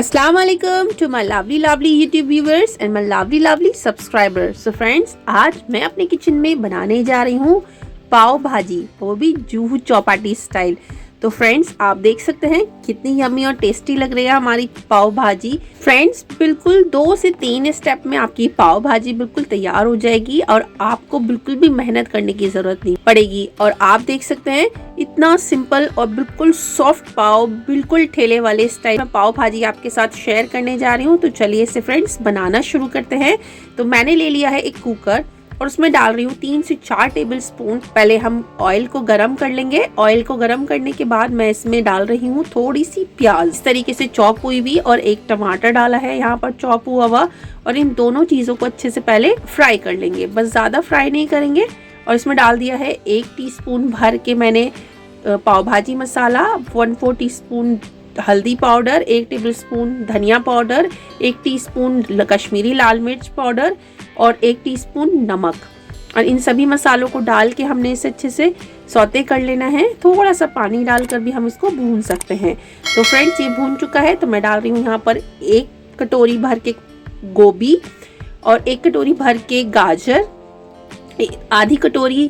अस्सलाम वालेकुम to my lovely YouTube viewers and my lovely subscribers. So friends, आज मैं अपने किचन में बनाने जा रही हूँ पाव भाजी, वो भी जूहू चौपाटी स्टाइल। तो फ्रेंड्स, आप देख सकते हैं कितनी यम्मी और टेस्टी लग रही है हमारी पाव भाजी। फ्रेंड्स, बिल्कुल 2 से 3 स्टेप में आपकी पाव भाजी बिल्कुल तैयार हो जाएगी और आपको बिल्कुल भी मेहनत करने की जरूरत नहीं पड़ेगी। और आप देख सकते हैं इतना सिंपल और बिल्कुल सॉफ्ट पाव, बिल्कुल ठेले वाले स्टाइल में पाव भाजी आपके साथ शेयर करने जा रही हूँ। तो चलिए इसे फ्रेंड्स बनाना शुरू करते हैं। तो मैंने ले लिया है एक कुकर और उसमें डाल रही हूँ 3 से 4 टेबल स्पून। पहले हम ऑयल को गरम कर लेंगे। ऑयल को गरम करने के बाद मैं इसमें डाल रही हूँ थोड़ी सी प्याज, इस तरीके से चॉप हुई हुई, और एक टमाटर डाला है यहाँ पर चॉप हुआ हुआ। और इन दोनों चीज़ों को अच्छे से पहले फ्राई कर लेंगे, बस ज़्यादा फ्राई नहीं करेंगे। और इसमें डाल दिया है 1 टीस्पून भर के मैंने पाव भाजी मसाला, 1/4 टीस्पून हल्दी पाउडर, 1 टेबलस्पून धनिया पाउडर, 1 टीस्पून कश्मीरी लाल मिर्च पाउडर और 1 टीस्पून नमक। और इन सभी मसालों को डाल के हमने इसे अच्छे से सौते कर लेना है। थोड़ा सा पानी डालकर भी हम इसको भून सकते हैं। तो फ्रेंड्स, ये भून चुका है। तो मैं डाल रही हूँ यहाँ पर 1 कटोरी भर के गोभी और 1 कटोरी भर के गाजर, आधी कटोरी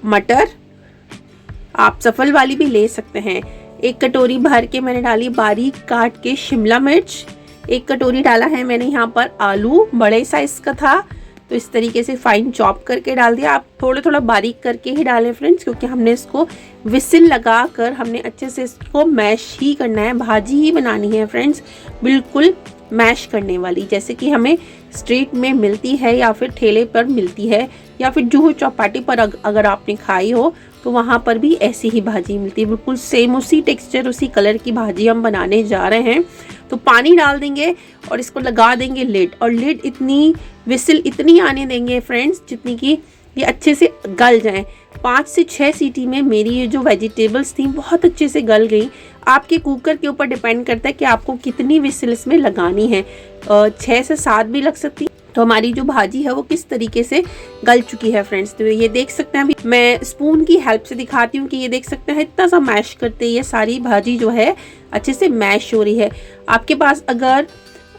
मटर, आप सफल वाली भी ले सकते हैं। 1 कटोरी भर के मैंने डाली बारीक काट के शिमला मिर्च। 1 कटोरी डाला है मैंने यहाँ पर आलू, बड़े साइज का था तो इस तरीके से फाइन चॉप करके डाल दिया। आप थोड़ा बारीक करके ही डालें फ्रेंड्स, क्योंकि हमने इसको विसिल लगा कर हमने अच्छे से इसको मैश ही करना है, भाजी ही बनानी है फ्रेंड्स, बिल्कुल मैश करने वाली, जैसे कि हमें स्ट्रीट में मिलती है या फिर ठेले पर मिलती है या फिर जूहू चौपाटी पर अगर आपने खाई हो तो वहाँ पर भी ऐसी ही भाजी मिलती है। बिल्कुल सेम उसी टेक्सचर, उसी कलर की भाजी हम बनाने जा रहे हैं। तो पानी डाल देंगे और इसको लगा देंगे लिड, और लिड इतनी विसिल इतनी आने देंगे फ्रेंड्स जितनी कि ये अच्छे से गल जाएं। 5 से 6 सीटी में मेरी ये जो वेजिटेबल्स थी बहुत अच्छे से गल गई। आपके कुकर के ऊपर डिपेंड करता है कि आपको कितनी विसिल इसमें लगानी है, 6 से 7 भी लग सकती। तो हमारी जो भाजी है वो किस तरीके से गल चुकी है फ्रेंड्स। तो ये देख सकते हैं, अभी मैं स्पून की हेल्प से दिखाती हूँ कि ये देख सकते हैं इतना सा मैश करते ये सारी भाजी जो है अच्छे से मैश हो रही है। आपके पास अगर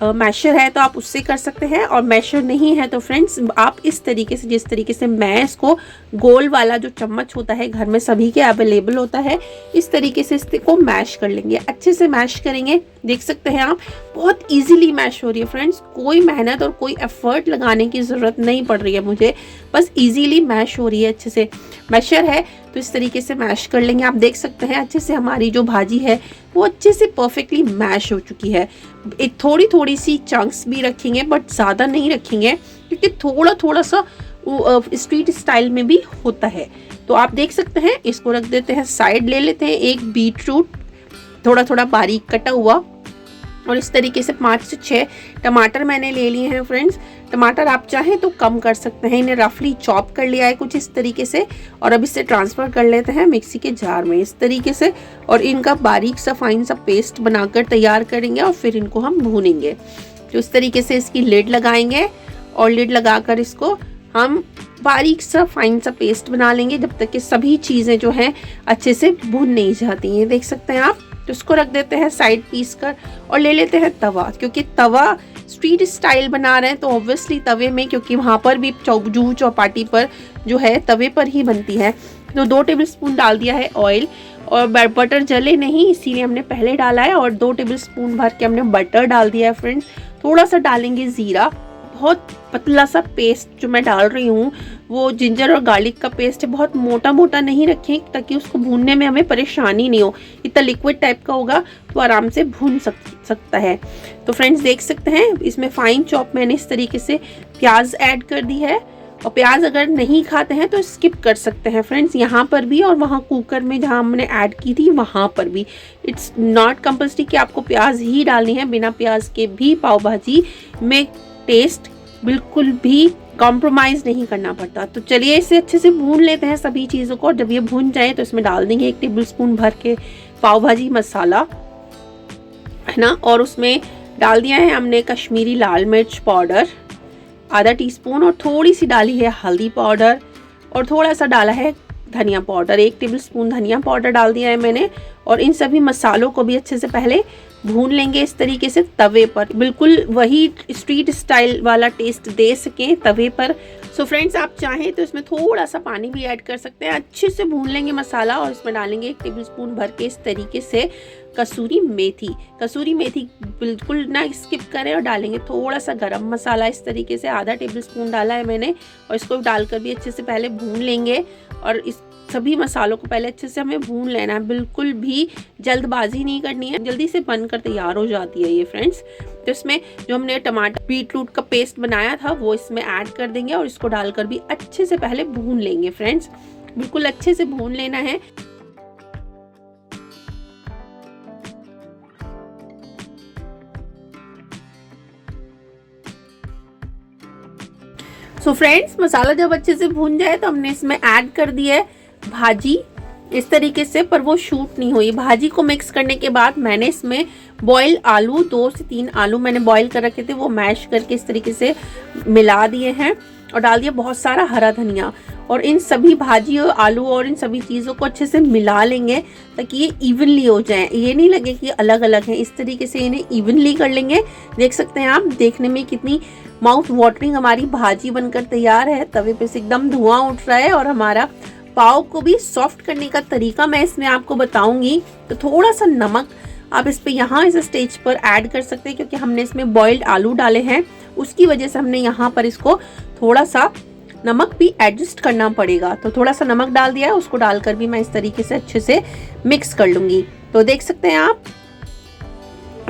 मैशर है तो आप उससे कर सकते हैं, और मैशर नहीं है तो फ्रेंड्स आप इस तरीके से, जिस तरीके से मैं इसको गोल वाला जो चम्मच होता है घर में सभी के अवेलेबल होता है, इस तरीके से इसको मैश कर लेंगे। अच्छे से मैश करेंगे। देख सकते हैं आप बहुत इजीली मैश हो रही है फ्रेंड्स, कोई मेहनत और कोई एफर्ट लगाने की ज़रूरत नहीं पड़ रही है मुझे, बस इजीली मैश हो रही है। अच्छे से मैशर है तो इस तरीके से मैश कर लेंगे। आप देख सकते हैं अच्छे से हमारी जो भाजी है वो अच्छे से परफेक्टली मैश हो चुकी है। एक थोड़ी सी चंक्स भी रखेंगे बट ज़्यादा नहीं रखेंगे, क्योंकि थोड़ा सा स्ट्रीट स्टाइल में भी होता है। तो आप देख सकते हैं, इसको रख देते हैं साइड। ले लेते हैं 1 बीटरूट थोड़ा बारीक कटा हुआ, और इस तरीके से 5 से 6 टमाटर मैंने ले लिए हैं फ्रेंड्स। टमाटर आप चाहें तो कम कर सकते हैं। इन्हें रफली चॉप कर लिया है कुछ इस तरीके से, और अब इसे ट्रांसफ़र कर लेते हैं मिक्सी के जार में इस तरीके से, और इनका बारीक सा फाइन सा पेस्ट बनाकर तैयार करेंगे और फिर इनको हम भूनेंगे। तो इस तरीके से इसकी लिड लगाएंगे, और लिड लगाकर इसको हम बारीक सा फाइन सा पेस्ट बना लेंगे जब तक कि सभी चीज़ें जो हैं अच्छे से भून नहीं जाती हैं। देख सकते हैं आप। तो इसको रख देते हैं साइड पीस कर, और ले लेते हैं तवा, क्योंकि तवा स्ट्रीट स्टाइल बना रहे हैं तो ऑब्वियसली तवे में, क्योंकि वहाँ पर भी जूहू चौपाटी पर जो है तवे पर ही बनती है। तो 2 टेबलस्पून डाल दिया है ऑयल, और बटर जले नहीं इसीलिए हमने पहले डाला है, और 2 टेबलस्पून भर के हमने बटर डाल दिया है फ्रेंड्स। थोड़ा सा डालेंगे ज़ीरा, बहुत पतला सा पेस्ट जो मैं डाल रही हूँ वो जिंजर और गार्लिक का पेस्ट है, बहुत मोटा नहीं रखें ताकि उसको भूनने में हमें परेशानी नहीं हो। इतना लिक्विड टाइप का होगा तो आराम से भून सकता है। तो फ्रेंड्स देख सकते हैं इसमें फाइन चॉप मैंने इस तरीके से प्याज ऐड कर दी है, और प्याज अगर नहीं खाते हैं तो स्किप कर सकते हैं फ्रेंड्स, यहाँ पर भी और वहाँ कुकर में जहाँ हमने ऐड की थी वहाँ पर भी। इट्स नॉट कंपल्सरी कि आपको प्याज ही डालनी है, बिना प्याज के भी पाव भाजी में टेस्ट बिल्कुल भी कॉम्प्रोमाइज़ नहीं करना पड़ता। तो चलिए इसे अच्छे से भून लेते हैं सभी चीज़ों को, और जब ये भून जाए तो इसमें डाल देंगे 1 टेबलस्पून भर के पाव भाजी मसाला, है ना, और उसमें डाल दिया है हमने कश्मीरी लाल मिर्च पाउडर आधा टीस्पून, और थोड़ी सी डाली है हल्दी पाउडर, और थोड़ा सा डाला है धनिया पाउडर, 1 टेबलस्पून धनिया पाउडर डाल दिया है मैंने। और इन सभी मसालों को भी अच्छे से पहले भून लेंगे इस तरीके से तवे पर, बिल्कुल वही स्ट्रीट स्टाइल वाला टेस्ट दे सकें तवे पर। सो फ्रेंड्स, आप चाहें तो इसमें थोड़ा सा पानी भी ऐड कर सकते हैं। अच्छे से भून लेंगे मसाला और इसमें डालेंगे 1 टेबलस्पून भर के इस तरीके से कसूरी मेथी। कसूरी मेथी बिल्कुल ना स्किप करें और डालेंगे थोड़ा सा गरम मसाला इस तरीके से, आधा टेबलस्पून डाला है मैंने, और इसको डालकर भी अच्छे से पहले भून लेंगे। और इस सभी मसालों को पहले अच्छे से हमें भून लेना है, बिल्कुल भी जल्दबाजी नहीं करनी है, जल्दी से बनकर तैयार हो जाती है ये फ्रेंड्स। तो इसमें जो हमने टमाटर बीटरूट का पेस्ट बनाया था वो इसमें ऐड कर देंगे और इसको डालकर भी अच्छे से पहले भून लेंगे फ्रेंड्स, बिल्कुल अच्छे से भून लेना है। सो फ्रेंड्स, मसाला जब अच्छे से भून जाए तो हमने इसमें ऐड कर दिया है भाजी इस तरीके से, पर वो शूट नहीं हुई। भाजी को मिक्स करने के बाद मैंने इसमें बॉयल आलू 2 से 3 आलू मैंने बॉयल कर रखे थे, वो मैश करके इस तरीके से मिला दिए हैं और डाल दिया बहुत सारा हरा धनिया। और इन सभी भाजी और आलू और इन सभी चीज़ों को अच्छे से मिला लेंगे ताकि ये इवनली हो जाए, ये नहीं लगे कि अलग अलग हैं। इस तरीके से इन्हें इवनली कर लेंगे। देख सकते हैं आप, देखने में कितनी माउथ वाटरिंग हमारी भाजी बनकर तैयार है। तवे पे से एकदम धुआं उठ रहा है। और हमारा पाव को भी सॉफ्ट करने का तरीका मैं इसमें आपको बताऊंगी। तो थोड़ा सा नमक आप इस पे यहाँ इस स्टेज पर ऐड कर सकते हैं, क्योंकि हमने इसमें बॉइल्ड आलू डाले हैं, उसकी वजह से हमने यहाँ पर इसको थोड़ा सा नमक भी एडजस्ट करना पड़ेगा। तो थोड़ा सा नमक डाल दिया है, उसको डालकर भी मैं इस तरीके से अच्छे से मिक्स कर लूंगी। तो देख सकते हैं आप,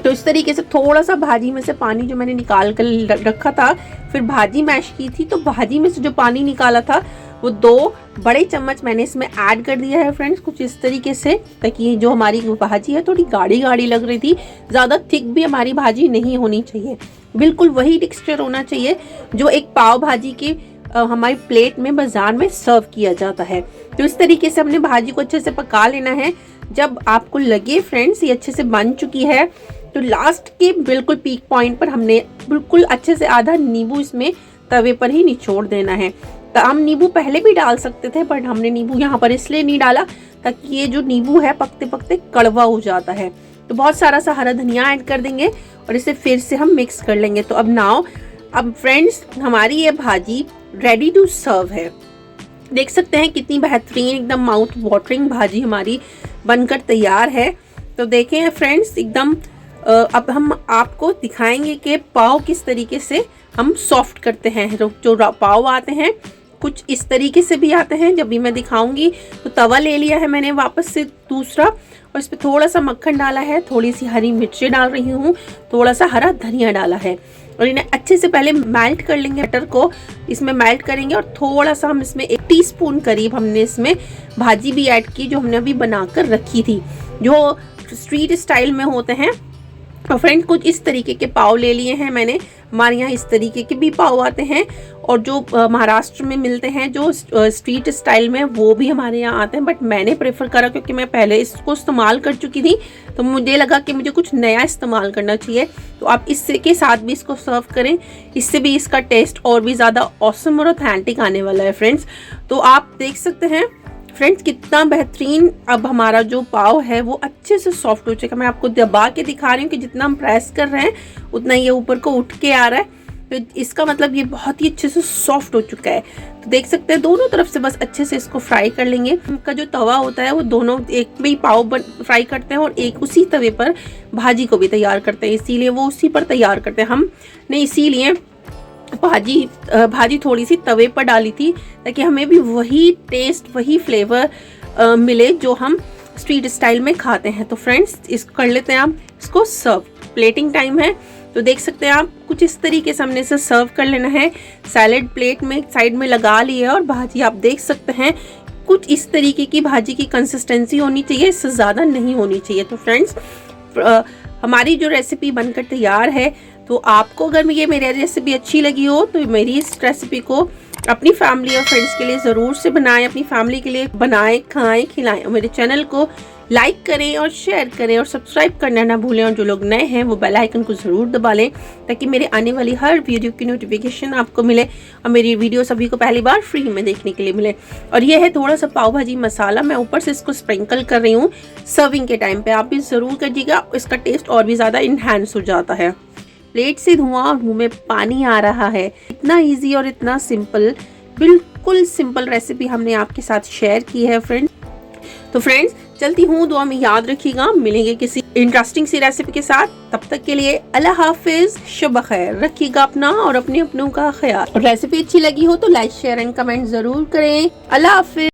तो इस तरीके से थोड़ा सा भाजी में से पानी जो मैंने निकाल कर रखा था, फिर भाजी मैश की थी, तो भाजी में से जो पानी निकाला था वो 2 बड़े चम्मच मैंने इसमें ऐड कर दिया है फ्रेंड्स, कुछ इस तरीके से, ताकि जो हमारी भाजी है थोड़ी गाढ़ी गाढ़ी लग रही थी, ज़्यादा थिक भी हमारी भाजी नहीं होनी चाहिए, बिल्कुल वही टेक्सचर होना चाहिए जो एक पाव भाजी की हमारी प्लेट में बाजार में सर्व किया जाता है। तो इस तरीके से हमने भाजी को अच्छे से पका लेना है। जब आपको लगे फ्रेंड्स ये अच्छे से बन चुकी है, तो लास्ट के बिल्कुल पीक पॉइंट पर हमने बिल्कुल अच्छे से आधा नींबू इसमें तवे पर ही निचोड़ देना है। तो हम नींबू पहले भी डाल सकते थे, बट हमने नींबू यहाँ पर इसलिए नहीं डाला ताकि ये जो नींबू है पकते पकते कड़वा हो जाता है। तो बहुत सारा सा हरा धनिया ऐड कर देंगे और इसे फिर से हम मिक्स कर लेंगे। तो अब फ्रेंड्स, हमारी ये भाजी रेडी टू सर्व है। देख सकते हैं कितनी बेहतरीन एकदम माउथ वाटरिंग भाजी हमारी बनकर तैयार है। तो देखें फ्रेंड्स, एकदम अब हम आपको दिखाएंगे कि पाव किस तरीके से हम सॉफ्ट करते हैं। जो पाव आते हैं कुछ इस तरीके से भी आते हैं, जब भी मैं दिखाऊंगी। तो तवा ले लिया है मैंने वापस से दूसरा, और इस पर थोड़ा सा मक्खन डाला है, थोड़ी सी हरी मिर्चें डाल रही हूँ, थोड़ा सा हरा धनिया डाला है, और इन्हें अच्छे से पहले मेल्ट कर लेंगे। बटर को इसमें मेल्ट करेंगे और थोड़ा सा हम इसमें 1 टीस्पून करीब हमने इसमें भाजी भी ऐड की, जो हमने अभी बनाकर रखी थी, जो स्ट्रीट स्टाइल में होते हैं। और फ्रेंड्स, कुछ इस तरीके के पाव ले लिए हैं मैंने। हमारे यहाँ इस तरीके के भी पाव आते हैं, और जो महाराष्ट्र में मिलते हैं जो स्ट्रीट स्टाइल में, वो भी हमारे यहाँ आते हैं। बट मैंने प्रेफर करा क्योंकि मैं पहले इसको इस्तेमाल कर चुकी थी, तो मुझे लगा कि मुझे कुछ नया इस्तेमाल करना चाहिए। तो आप इससे के साथ भी इसको सर्व करें, इससे भी इसका टेस्ट और भी ज़्यादा ऑसम और ऑथेंटिक आने वाला है फ्रेंड्स। तो आप देख सकते हैं फ्रेंड्स कितना बेहतरीन अब हमारा जो पाव है वो अच्छे से सॉफ्ट हो चुका है। मैं आपको दबा के दिखा रही हूँ कि जितना हम प्रेस कर रहे हैं उतना ये ऊपर को उठ के आ रहा है। तो इसका मतलब ये बहुत ही अच्छे से सॉफ्ट हो चुका है। तो देख सकते हैं दोनों तरफ से बस अच्छे से इसको फ्राई कर लेंगे। उनका जो तवा होता है वो दोनों एक में ही पाव फ्राई करते हैं और एक उसी तवे पर भाजी को भी तैयार करते हैं, इसीलिए वो उसी पर तैयार करते हैं। हमने इसीलिए भाजी थोड़ी सी तवे पर डाली थी ताकि हमें भी वही टेस्ट वही फ्लेवर मिले जो हम स्ट्रीट स्टाइल में खाते हैं। तो फ्रेंड्स, इसको कर लेते हैं आप इसको सर्व। प्लेटिंग टाइम है। तो देख सकते हैं आप कुछ इस तरीके से हमने इसे सर्व कर लेना है। सैलेड प्लेट में साइड में लगा लिया और भाजी आप देख सकते हैं कुछ इस तरीके की भाजी की कंसिस्टेंसी होनी चाहिए, इससे ज़्यादा नहीं होनी चाहिए। तो फ्रेंड्स, हमारी जो रेसिपी बनकर तैयार है, तो आपको अगर ये मेरी रेसिपी अच्छी लगी हो तो मेरी इस रेसिपी को अपनी फैमिली और फ्रेंड्स के लिए ज़रूर से बनाएं, अपनी फैमिली के लिए बनाएं, खाएं, खिलाएं। और मेरे चैनल को लाइक करें और शेयर करें और सब्सक्राइब करना ना भूलें, और जो लोग नए हैं वो बेल आइकन को ज़रूर दबा लें ताकि मेरे आने वाली हर वीडियो की नोटिफिकेशन आपको मिले और मेरी वीडियो सभी को पहली बार फ्री में देखने के लिए मिले। और ये है थोड़ा सा पाव भाजी मसाला, मैं ऊपर से इसको स्प्रिंकल कर रही हूँ। सर्विंग के टाइम पे आप भी ज़रूर करिएगा, इसका टेस्ट और भी ज़्यादा इन्हांस हो जाता है। प्लेट से धुआं और मुँह में पानी आ रहा है। इतना ईजी और इतना सिंपल, बिल्कुल सिंपल रेसिपी हमने आपके साथ शेयर की है फ्रेंड्स। तो फ्रेंड्स चलती हूँ, दुआ में याद रखिएगा, मिलेंगे किसी इंटरेस्टिंग सी रेसिपी के साथ। तब तक के लिए अल्लाह हाफिज, शुभ खैर, रखिएगा अपना और अपने अपनों का ख्याल। रेसिपी अच्छी लगी हो तो लाइक शेयर एंड कमेंट जरूर करें। अल्लाह हाफिज।